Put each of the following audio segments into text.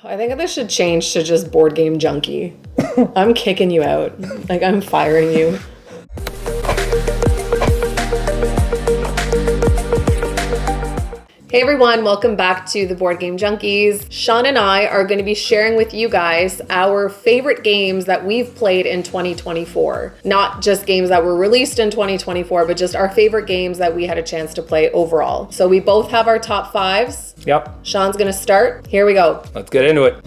I think this should change to just board game junkie. I'm kicking you out. Like, I'm firing you. Hey everyone, welcome back to the Board Game Junkies. Shawn and I are going to be sharing with you guys our favorite games that we've played in 2024. Not just games that were released in 2024, but just our favorite games that we had a chance to play overall. So we both have our top fives. Yep. Shawn's going to start. Here we go. Let's get into it.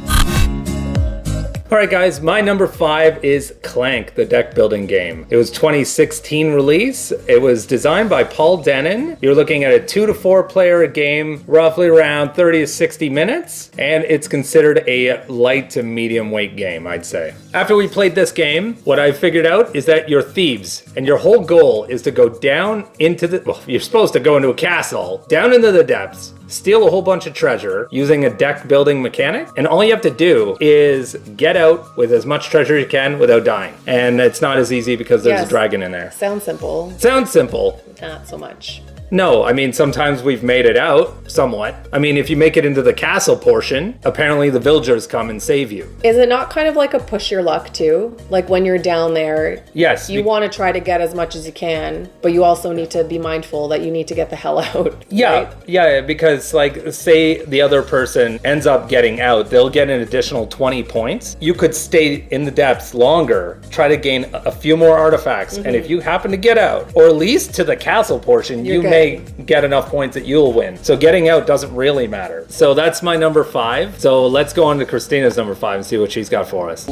All right, guys, my number 5 is Clank, the deck building game. It was 2016 release. It was designed by Paul Dennen. You're looking at a 2 to 4 player game, roughly around 30 to 60 minutes, and it's considered a light to medium weight game, I'd say. After we played this game, what I figured out is that you're thieves, and your whole goal is to go down into you're supposed to go into a castle, down into the depths, steal a whole bunch of treasure using a deck building mechanic, and all you have to do is get out with as much treasure as you can without dying. And it's not as easy because there's a dragon in there. Sounds simple. Sounds simple. Not so much. No, I mean, sometimes we've made it out, somewhat. I mean, if you make it into the castle portion, apparently the villagers come and save you. Is it not kind of like a push your luck too? Like when you're down there, yes, you want to try to get as much as you can, but you also need to be mindful that you need to get the hell out. Yeah, right? Yeah, because like say the other person ends up getting out, they'll get an additional 20 points. You could stay in the depths longer, try to gain a few more artifacts, and if you happen to get out, or at least to the castle portion, you may get enough points that you'll win. So getting out doesn't really matter. So that's my number 5. So let's go on to Kristina's number 5 and see what she's got for us.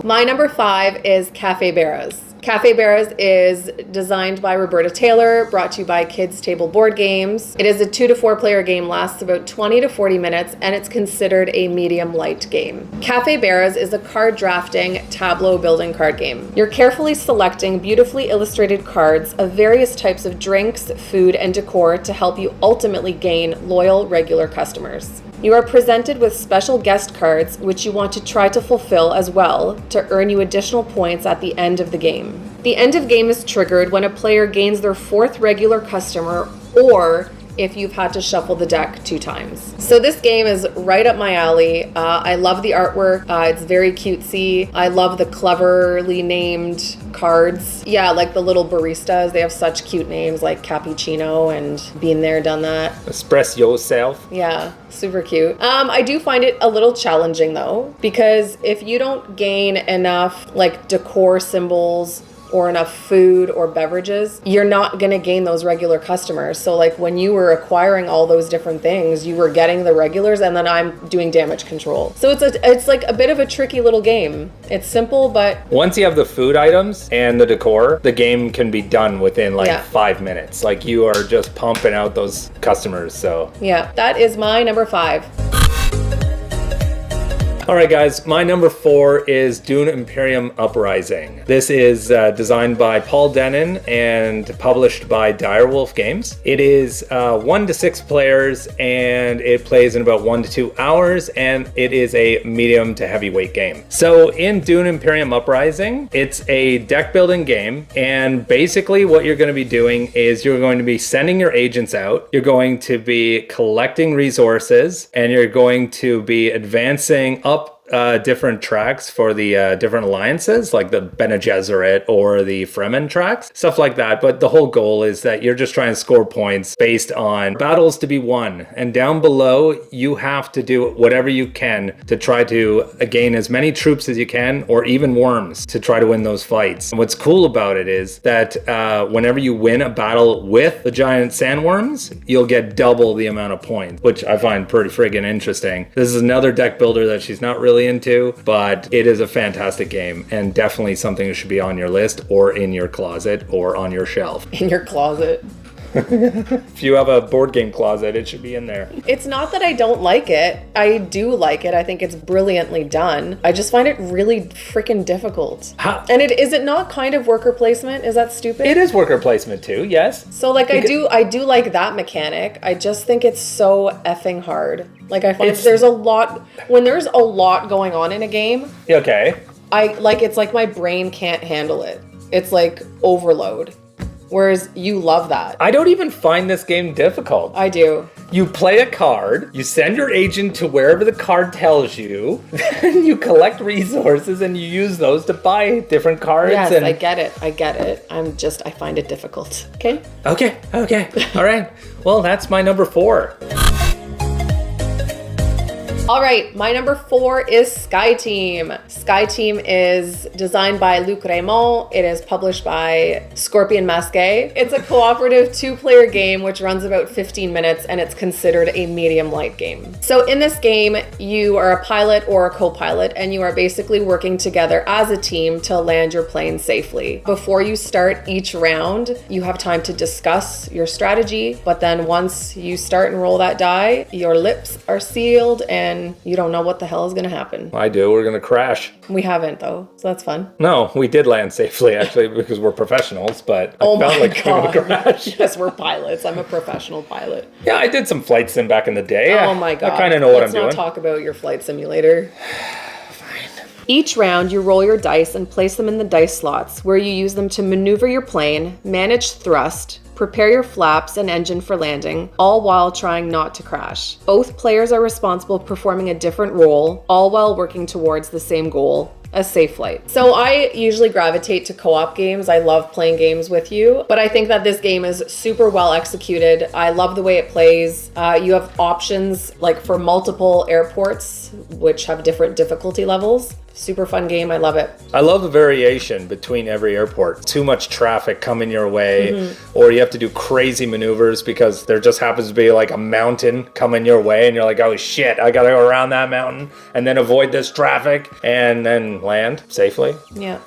My number 5 is Cafe Barras. Cafe Barras is designed by Roberta Taylor, brought to you by Kids Table Board Games. It is a 2 to 4 player game, lasts about 20 to 40 minutes, and it's considered a medium light game. Cafe Barras is a card drafting, tableau building card game. You're carefully selecting beautifully illustrated cards of various types of drinks, food, and decor to help you ultimately gain loyal, regular customers. You are presented with special guest cards, which you want to try to fulfill as well to earn you additional points at the end of the game. The end of game is triggered when a player gains their 4th regular customer or if you've had to shuffle the deck 2 times. So this game is right up my alley. I love the artwork. It's very cutesy. I love the cleverly named cards. Yeah, like the little baristas. They have such cute names like Cappuccino and Been There, Done That. Express yourself. Yeah, super cute. I do find it a little challenging though, because if you don't gain enough like decor symbols or enough food or beverages, you're not going to gain those regular customers. So like when you were acquiring all those different things, you were getting the regulars and then I'm doing damage control. So it's like a bit of a tricky little game. It's simple, but once you have the food items and the decor, the game can be done within 5 minutes. Like you are just pumping out those customers. So yeah, that is my number 5. All right, guys, my number 4 is Dune Imperium Uprising. This is designed by Paul Dennen and published by Direwolf Games. It is 1 to 6 players, and it plays in about 1 to 2 hours, and it is a medium to heavyweight game. So in Dune Imperium Uprising, it's a deck building game, and basically what you're going to be doing is you're going to be sending your agents out, you're going to be collecting resources, and you're going to be advancing up different tracks for the different alliances, like the Bene Gesserit or the Fremen tracks, stuff like that. But the whole goal is that you're just trying to score points based on battles to be won. And down below, you have to do whatever you can to try to gain as many troops as you can, or even worms, to try to win those fights. And what's cool about it is that whenever you win a battle with the giant sandworms, you'll get double the amount of points, which I find pretty friggin' interesting. This is another deck builder that she's not really into, but it is a fantastic game and definitely something that should be on your list or in your closet or on your shelf. In your closet. If you have a board game closet, it should be in there. It's not that I don't like it. I do like it. I think it's brilliantly done. I just find it really freaking difficult. And is it not kind of worker placement? Is that stupid? It is worker placement too, yes. So like I do like that mechanic. I just think it's so effing hard. Like I find when there's a lot going on in a game. Okay. It's like my brain can't handle it. It's like overload. Whereas you love that. I don't even find this game difficult. I do. You play a card, you send your agent to wherever the card tells you, then you collect resources and you use those to buy different cards. Yes, and... I get it. I find it difficult. Okay? Okay. All right. Well, that's my number 4. All right, my number 4 is Sky Team. Sky Team is designed by Luc Raymond. It is published by Scorpion Masqué. It's a cooperative 2-player game which runs about 15 minutes and it's considered a medium light game. So in this game, you are a pilot or a co-pilot and you are basically working together as a team to land your plane safely. Before you start each round, you have time to discuss your strategy, but then once you start and roll that die, your lips are sealed and you don't know what the hell is going to happen. I do. We're going to crash. We haven't though, so that's fun. No, we did land safely actually because we're professionals, but I felt like we were going to crash. Yes, we're pilots. I'm a professional pilot. Yeah, I did some flight sim back in the day. Oh my God. I kind of know what I'm doing. Let's not talk about your flight simulator. Each round, you roll your dice and place them in the dice slots where you use them to maneuver your plane, manage thrust, prepare your flaps and engine for landing, all while trying not to crash. Both players are responsible for performing a different role, all while working towards the same goal, a safe flight. So I usually gravitate to co-op games. I love playing games with you, but I think that this game is super well executed. I love the way it plays. You have options like for multiple airports, which have different difficulty levels. Super fun game. I love it. I love the variation between every airport. Too much traffic coming your way, or you have to do crazy maneuvers because there just happens to be like a mountain coming your way and you're like, oh shit, I gotta go around that mountain and then avoid this traffic and then land safely. Yeah.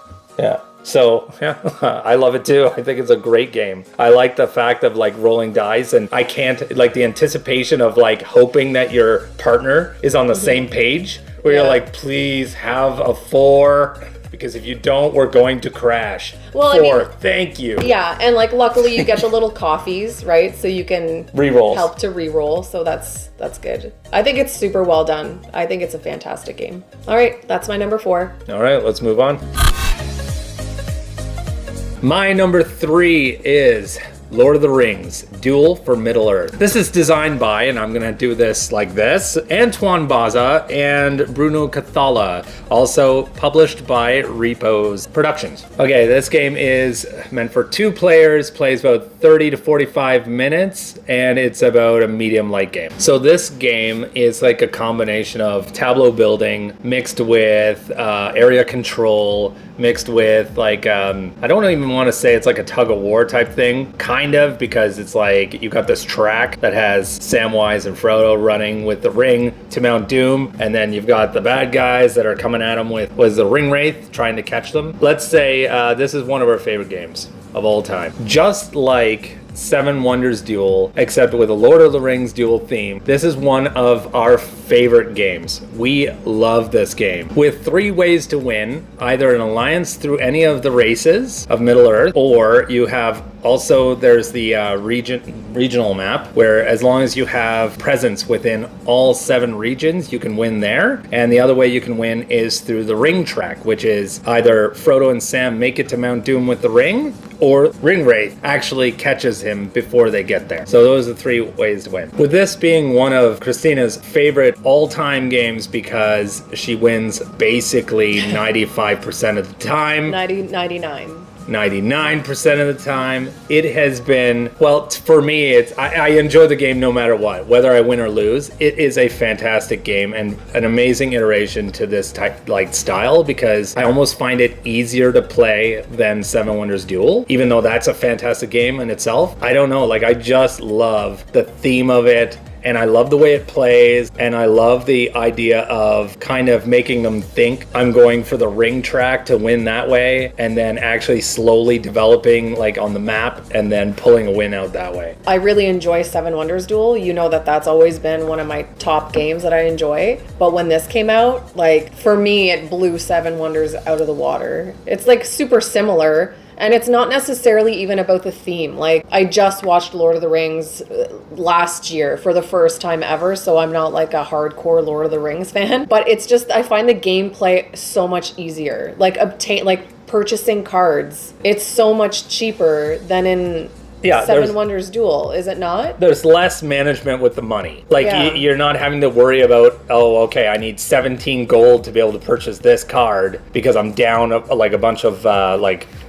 So, yeah, I love it too. I think it's a great game. I like the fact of like rolling dice and I can't, like the anticipation of like hoping that your partner is on the same page where you're like, please have a 4 because if you don't, we're going to crash. Well, 4, thank you. Yeah, and like luckily you get the little coffees, right? So you can help to re-roll. So that's good. I think it's super well done. I think it's a fantastic game. All right, that's my number 4. All right, let's move on. My number 3 is Lord of the Rings, Duel for Middle-earth. This is designed by, and I'm gonna do this like this, Antoine Baza and Bruno Cathala, also published by Repos Productions. Okay, this game is meant for 2 players, plays about 30 to 45 minutes, and it's about a medium light game. So this game is like a combination of tableau building mixed with area control, mixed with like, I don't even want to say it's like a tug of war type thing, kind of, because it's like you got this track that has Samwise and Frodo running with the ring to Mount Doom, and then you've got the bad guys that are coming at them with the ring wraith trying to catch them. Let's say this is one of our favorite games of all time. Just like Seven Wonders Duel, except with a Lord of the Rings duel theme. This is one of our favorite games. We love this game. With 3 ways to win, either an alliance through any of the races of Middle-earth, or you have also, there's the regional map, where as long as you have presence within all 7 regions, you can win there. And the other way you can win is through the ring track, which is either Frodo and Sam make it to Mount Doom with the ring, or Ringwraith actually catches him before they get there. So those are the 3 ways to win. With this being one of Kristina's favorite all-time games because she wins basically 95% of the time. 99% of the time. It has been, well, for me, I enjoy the game no matter what, whether I win or lose. It is a fantastic game and an amazing iteration to this type like style, because I almost find it easier to play than Seven Wonders Duel, even though that's a fantastic game in itself. I don't know, like I just love the theme of it. And I love the way it plays, and I love the idea of kind of making them think I'm going for the ring track to win that way, and then actually slowly developing like on the map and then pulling a win out that way. I really enjoy Seven Wonders Duel. You know that's always been one of my top games that I enjoy. But when this came out, like for me, it blew Seven Wonders out of the water. It's like super similar. And it's not necessarily even about the theme. Like, I just watched Lord of the Rings last year for the first time ever, so I'm not like a hardcore Lord of the Rings fan. But it's just, I find the gameplay so much easier. Like, purchasing cards. It's so much cheaper than in Seven Wonders Duel, is it not? There's less management with the money. Like, you're not having to worry about, oh, okay, I need 17 gold to be able to purchase this card because I'm down like a bunch of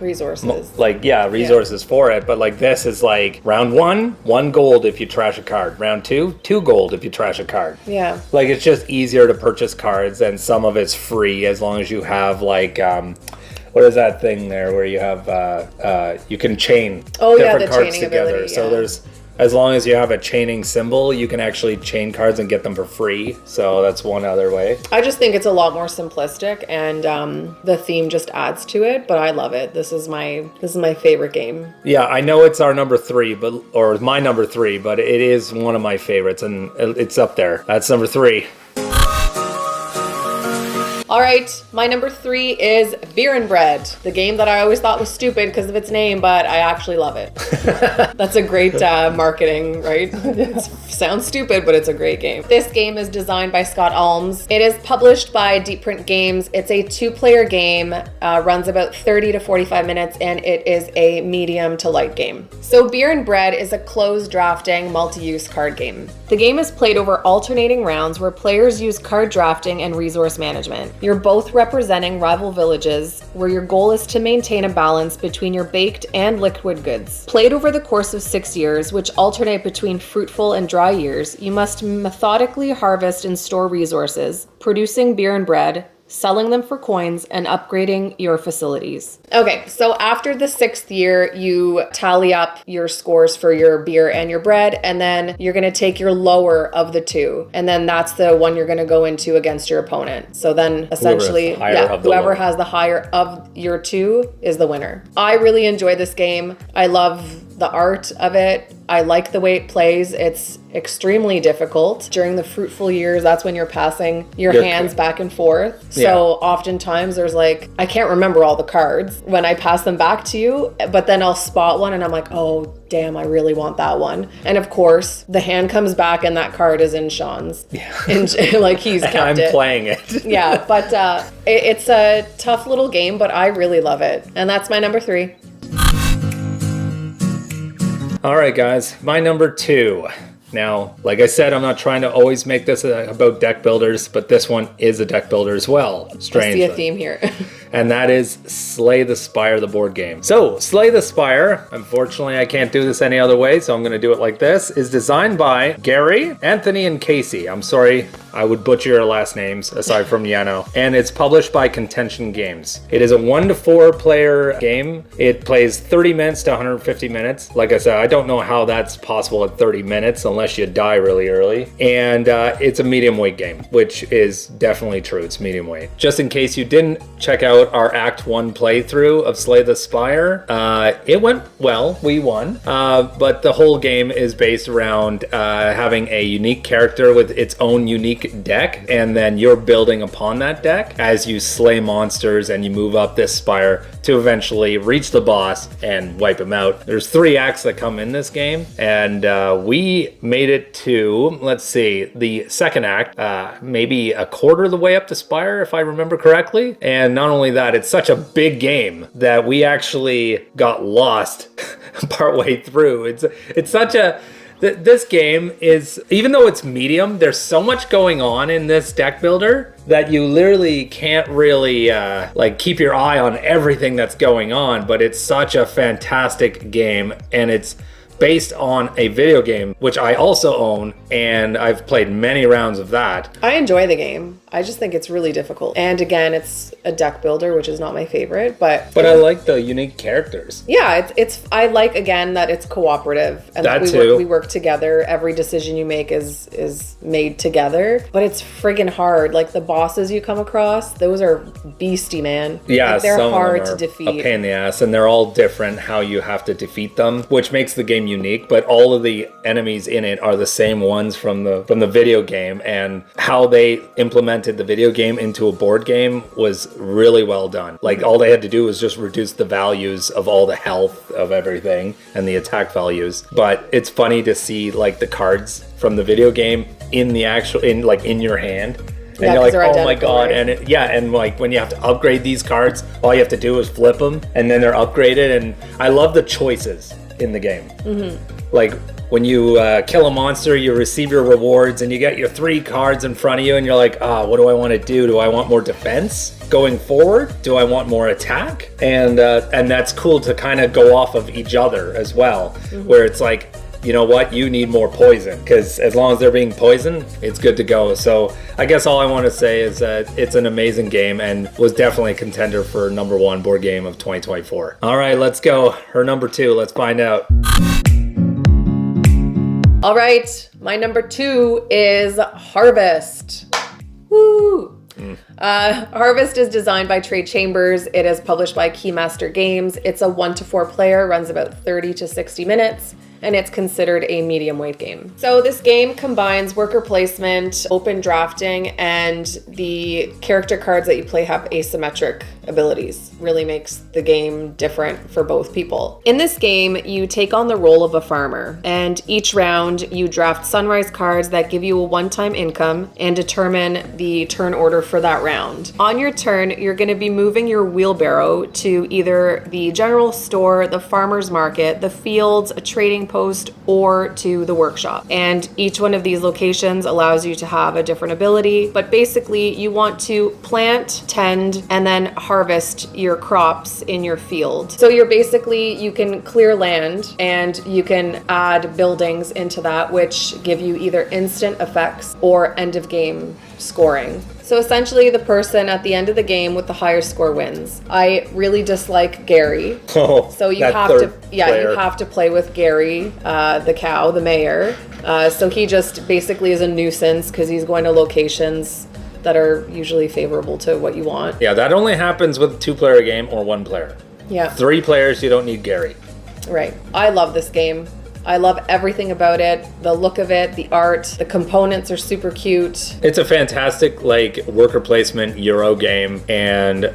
resources. Resources for it. But like this is like round 1 gold if you trash a card. Round 2 gold if you trash a card. Yeah. Like, it's just easier to purchase cards, and some of it's free as long as you have like what is that thing there where you have you can chain different cards together. Ability, so there's, as long as you have a chaining symbol, you can actually chain cards and get them for free. So that's one other way. I just think it's a lot more simplistic, and the theme just adds to it. But I love it. This is my favorite game. Yeah, I know it's our number 3, or my number 3, but it is one of my favorites, and it's up there. That's number 3. All right, my number 3 is Beer and Bread, the game that I always thought was stupid because of its name, but I actually love it. That's a great marketing, right? It sounds stupid, but it's a great game. This game is designed by Scott Alms. It is published by Deep Print Games. It's a 2-player game, runs about 30 to 45 minutes, and it is a medium to light game. So Beer and Bread is a closed drafting, multi-use card game. The game is played over alternating rounds where players use card drafting and resource management. You're both representing rival villages where your goal is to maintain a balance between your baked and liquid goods. Played over the course of 6 years, which alternate between fruitful and dry years, you must methodically harvest and store resources, producing beer and bread, selling them for coins, and upgrading your facilities. Okay, so after the 6th year, you tally up your scores for your beer and your bread, and then you're gonna take your lower of the 2, and then that's the one you're gonna go into against your opponent. So then essentially, whoever has the higher of your 2 is the winner. I really enjoy this game. I love the art of it. I like the way it plays. It's extremely difficult. During the fruitful years, that's when you're passing your hands back and forth. So oftentimes there's like, I can't remember all the cards when I pass them back to you, but then I'll spot one and I'm like, oh, damn, I really want that one. And of course, the hand comes back and that card is in Shawn's. Yeah. Like he's kept I'm playing it. Yeah, but it's a tough little game, but I really love it. And that's my number 3. All right, guys, my number 2. Now, like I said, I'm not trying to always make this about deck builders, but this one is a deck builder as well. Strangely. I see a theme here. And that is Slay the Spire, the board game. So, Slay the Spire, unfortunately I can't do this any other way, so I'm going to do it like this, is designed by Gary, Anthony, and Casey. I'm sorry, I would butcher your last names, aside from Yano. And it's published by Contention Games. It is a 1 to 4 player game. It plays 30 minutes to 150 minutes. Like I said, I don't know how that's possible at 30 minutes unless you die really early. And it's a medium weight game, which is definitely true. It's medium weight. Just in case you didn't check out our Act 1 playthrough of Slay the Spire, it went well. We won. But the whole game is based around having a unique character with its own unique deck, and then you're building upon that deck as you slay monsters and you move up this spire to eventually reach the boss and wipe him out. There's 3 acts that come in this game, and we made it to, let's see, the 2nd act, maybe a quarter of the way up the spire, if I remember correctly. And not only that, it's such a big game that we actually got lost partway through. It's such a... This game is, even though it's medium, there's so much going on in this deck builder that you literally can't really like keep your eye on everything that's going on, but it's such a fantastic game, and it's based on a video game, which I also own, and I've played many rounds of that. I enjoy the game. I just think it's really difficult. And again, it's a deck builder, which is not my favorite, but I like the unique characters. Yeah, it's I like, again, that it's cooperative and that we work together. Every decision you make is made together, but it's friggin' hard. Like the bosses you come across, those are beastie, man. Yeah, like, they're some hard of them are to defeat. a pain in the ass, and they're all different how you have to defeat them, which makes the game unique. But all of the enemies in it are the same ones from the video game, and how they implemented the video game into a board game was really well done. Like, all they had to do was just reduce the values of all the health of everything and the attack values. But it's funny to see like the cards from the video game in the actual in your hand. And Yeah, you're 'cause like, they're oh my identical, god. right? And like when you have to upgrade these cards, all you have to do is flip them and then they're upgraded. And I love the choices in the game. Like when you kill a monster, you receive your rewards and you get your 3 cards in front of you and you're like, what do I want to do? Do I want more defense going forward? Do I want more attack? And that's cool to kind of go off of each other as well, where it's like, you know what, you need more poison, because as long as they're being poisoned, it's good to go. So I guess all I want to say is that it's an amazing game and was definitely a contender for #1 board game of 2024. All right, let's go. Her number 2, let's find out. All right, my number 2 is Harvest. Woo! Harvest is designed by Trade Chambers. It is published by Keymaster Games. It's a 1 to 4 player, runs about 30 to 60 minutes. And it's considered a medium weight game. So this game combines worker placement, open drafting, and the character cards that you play have asymmetric abilities. Really makes the game different for both people. In this game, you take on the role of a farmer, and each round you draft sunrise cards that give you a one-time income and determine the turn order for that round. On your turn, you're going to be moving your wheelbarrow to either the general store, the farmer's market, the fields, a trading post, or to the workshop. And each one of these locations allows you to have a different ability, but basically you want to plant, tend, and then harvest your crops in your field. So you can clear land and you can add buildings into that, which give you either instant effects or end of game scoring. So essentially the person at the end of the game with the higher score wins. I really dislike Gary. So you have to play with Gary, the cow, the mayor. So he just basically is a nuisance because he's going to locations that are usually favorable to what you want. Yeah, that only happens with a 2-player game or 1 player. Yeah. 3 players, you don't need Gary. Right. I love this game. I love everything about it. The look of it, the art, the components are super cute. It's a fantastic worker placement Euro game, and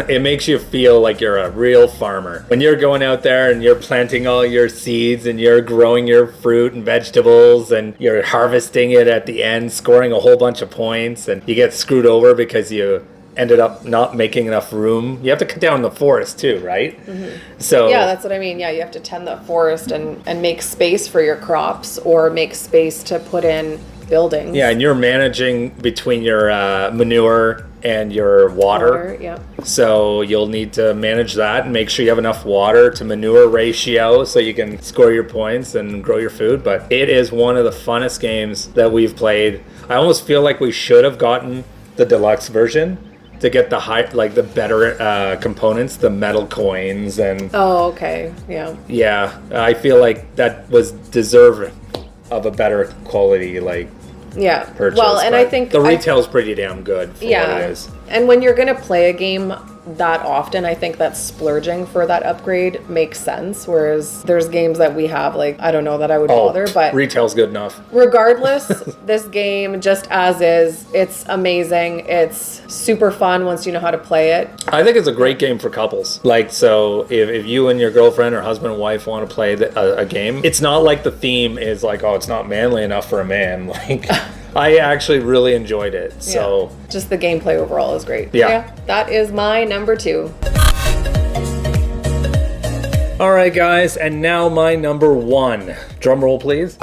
it makes you feel like you're a real farmer. When you're going out there and you're planting all your seeds and you're growing your fruit and vegetables and you're harvesting it at the end, scoring a whole bunch of points, and you get screwed over because you ended up not making enough room. You have to cut down the forest too, right? So yeah, that's what I mean. Yeah, you have to tend the forest and make space for your crops or make space to put in buildings. Yeah, and you're managing between your manure and your water. Yeah. So you'll need to manage that and make sure you have enough water to manure ratio so you can score your points and grow your food. But it is one of the funnest games that we've played. I almost feel like we should have gotten the deluxe version to get the better components, the metal coins and... Oh, okay. Yeah. Yeah, I feel like that was deserving of a better quality, purchase. Well, and I think... The retail's pretty damn good for what it is. And when you're going to play a game that often, I think that splurging for that upgrade makes sense. Whereas there's games that we have, I don't know that I would bother, but... Retail's good enough. Regardless, this game, just as is, it's amazing. It's super fun once you know how to play it. I think it's a great game for couples. So if you and your girlfriend or husband and wife want to play a game, it's not like the theme is it's not manly enough for a man. I actually really enjoyed it. So just the gameplay overall is great. Yeah. That is my number 2. All right, guys, and now my number 1. Drum roll, please.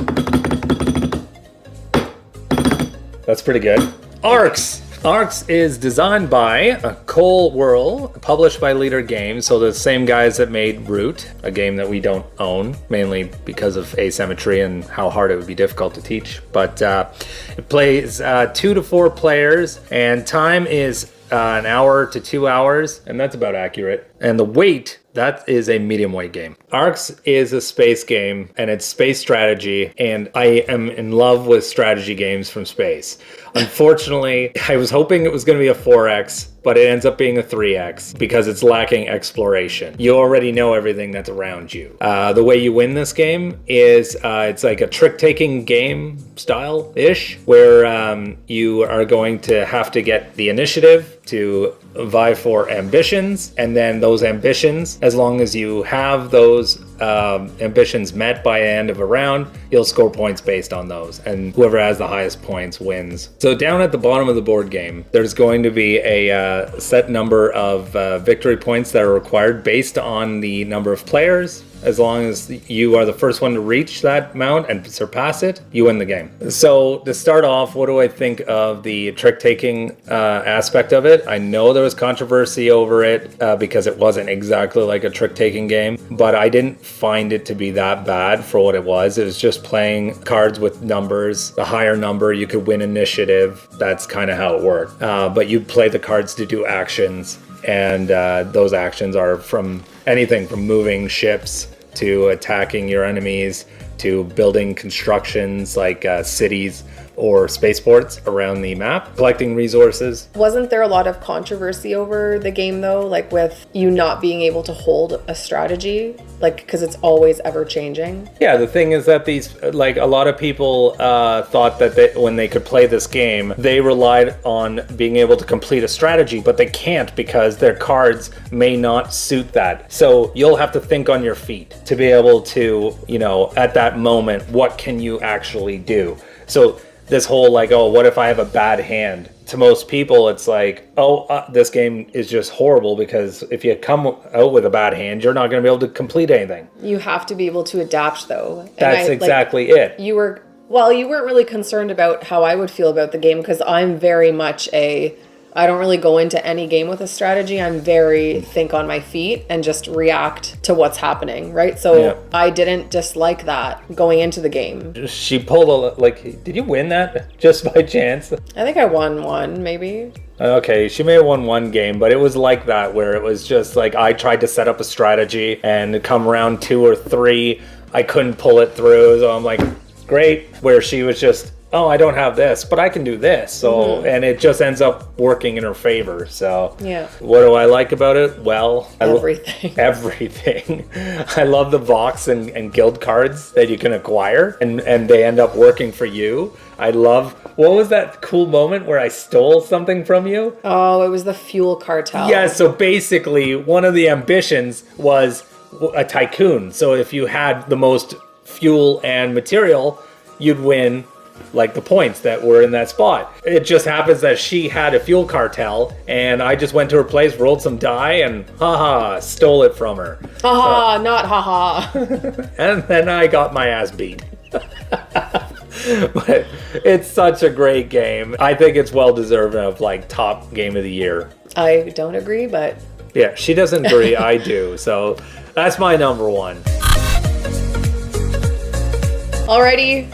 That's pretty good. Arcs. Arcs is designed by Cole Whirl, published by Leader Games, so the same guys that made Root, a game that we don't own, mainly because of asymmetry and how hard it would be difficult to teach. But it plays 2 to 4 players, and time is an hour to 2 hours, and that's about accurate. And the weight, that is a medium weight game. Arcs is a space game, and it's space strategy, and I am in love with strategy games from space. Unfortunately, I was hoping it was going to be a 4X, but it ends up being a 3X because it's lacking exploration. You already know everything that's around you. The way you win this game is it's like a trick-taking game style-ish, where you are going to have to get the initiative to vie for ambitions, and then those ambitions, as long as you have those ambitions met by the end of a round, you'll score points based on those, and whoever has the highest points wins. So down at the bottom of the board game, there's going to be a set number of victory points that are required based on the number of players. As long as you are the first one to reach that amount and surpass it, you win the game. So to start off, what do I think of the trick-taking aspect of it? I know there was controversy over it because it wasn't exactly like a trick-taking game, but I didn't find it to be that bad for what it was. It was just playing cards with numbers. The higher number, you could win initiative. That's kind of how it worked. But you play the cards to do actions, and those actions are from anything from moving ships to attacking your enemies, to building constructions like cities or spaceports around the map, collecting resources. Wasn't there a lot of controversy over the game though, like with you not being able to hold a strategy, like because it's always ever changing? Yeah, the thing is that these, like a lot of people thought that when they could play this game, they relied on being able to complete a strategy, but they can't because their cards may not suit that. So you'll have to think on your feet to be able to, you know, at that moment, what can you actually do? So this whole like, oh, what if I have a bad hand? To most people, it's like, this game is just horrible because if you come out with a bad hand, you're not going to be able to complete anything. You have to be able to adapt though. That's exactly it. You weren't really concerned about how I would feel about the game because I'm very much I don't really go into any game with a strategy. I'm very think on my feet and just react to what's happening, right? So yeah. I didn't dislike that going into the game. She pulled did you win that just by chance? I think I won one, maybe. Okay, she may have won one game, but it was like that where it was just like I tried to set up a strategy and come round 2 or 3, I couldn't pull it through. So I'm like, great. Where she was just, oh, I don't have this, but I can do this. So, and it just ends up working in her favor. So, yeah. What do I like about it? Well, everything. Everything. I love the Vox and guild cards that you can acquire, and they end up working for you. I love, what was that cool moment where I stole something from you? Oh, it was the fuel cartel. Yeah, so basically, one of the ambitions was a tycoon. So if you had the most fuel and material, you'd win like the points that were in that spot. It just happens that she had a fuel cartel and I just went to her place, rolled some die, and stole it from her. Not And then I got my ass beat. But it's such a great game. I think it's well deserving of like top game of the year. I don't agree, but yeah, she doesn't agree. I do. So that's my number one. Alrighty.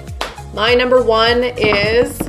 My number one is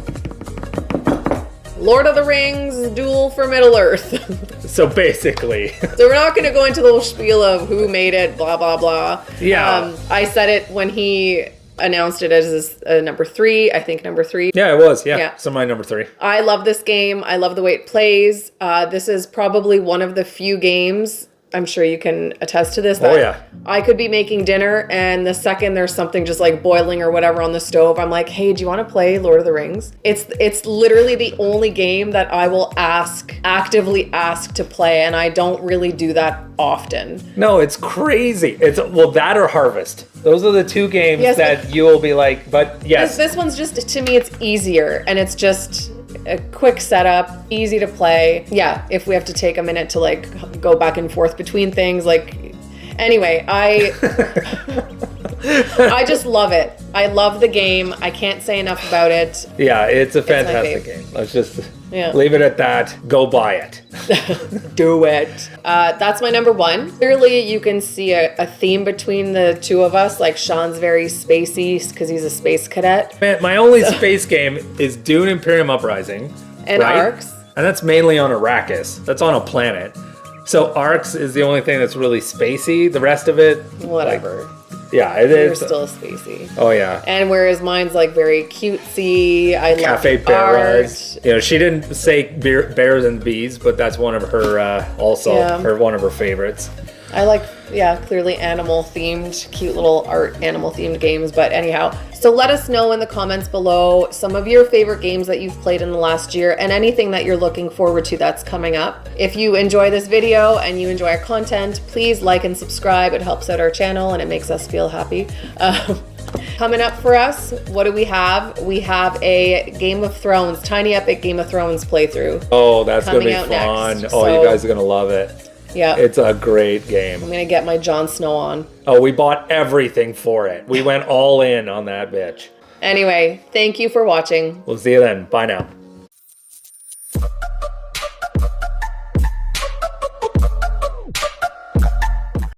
Lord of the Rings Duel for Middle-earth. So basically. So we're not going to go into the whole spiel of who made it, blah, blah, blah. Yeah. I said it when he announced it as number 3. I think number 3. Yeah, it was. Yeah. So my number 3. I love this game. I love the way it plays. This is probably one of the few games, I'm sure you can attest to this, that I could be making dinner and the second there's something just like boiling or whatever on the stove, I'm like, hey, do you want to play Lord of the Rings? It's literally the only game that I will actively ask to play, and I don't really do that often. No, it's crazy. That or Harvest. Those are the two games that you will be like, but yes. This one's just, to me, it's easier, and it's just a quick setup, easy to play. Yeah, if we have to take a minute to like go back and forth between things, like, anyway, I just love it. I love the game. I can't say enough about it. Yeah, it's a fantastic game. Let's just leave it at that. Go buy it. Do it. That's my number one. Clearly, you can see a theme between the two of us. Like, Shawn's very spacey because he's a space cadet. Man, my only space game is Dune Imperium Uprising. And Arcs. And that's mainly on Arrakis. That's on a planet. So Arcs is the only thing that's really spacey. The rest of it, whatever. Yeah, it is. You're still spacey. Oh yeah. And whereas mine's like very cutesy, I Cafe love Bears. art. You know, she didn't say bears and bees, but that's one of her one of her favorites. I like, yeah, clearly animal themed, cute little art animal themed games. But anyhow, so let us know in the comments below some of your favorite games that you've played in the last year and anything that you're looking forward to that's coming up. If you enjoy this video and you enjoy our content, please like and subscribe. It helps out our channel and it makes us feel happy. Coming up for us, what do we have? We have a Game of Thrones, Tiny Epic Game of Thrones playthrough. Oh, that's going to be coming fun. out next. Oh, So- you guys are going to love it. Yeah. It's a great game. I'm gonna get my Jon Snow on. Oh, we bought everything for it. We went all in on that bitch. Anyway, thank you for watching. We'll see you then. Bye now.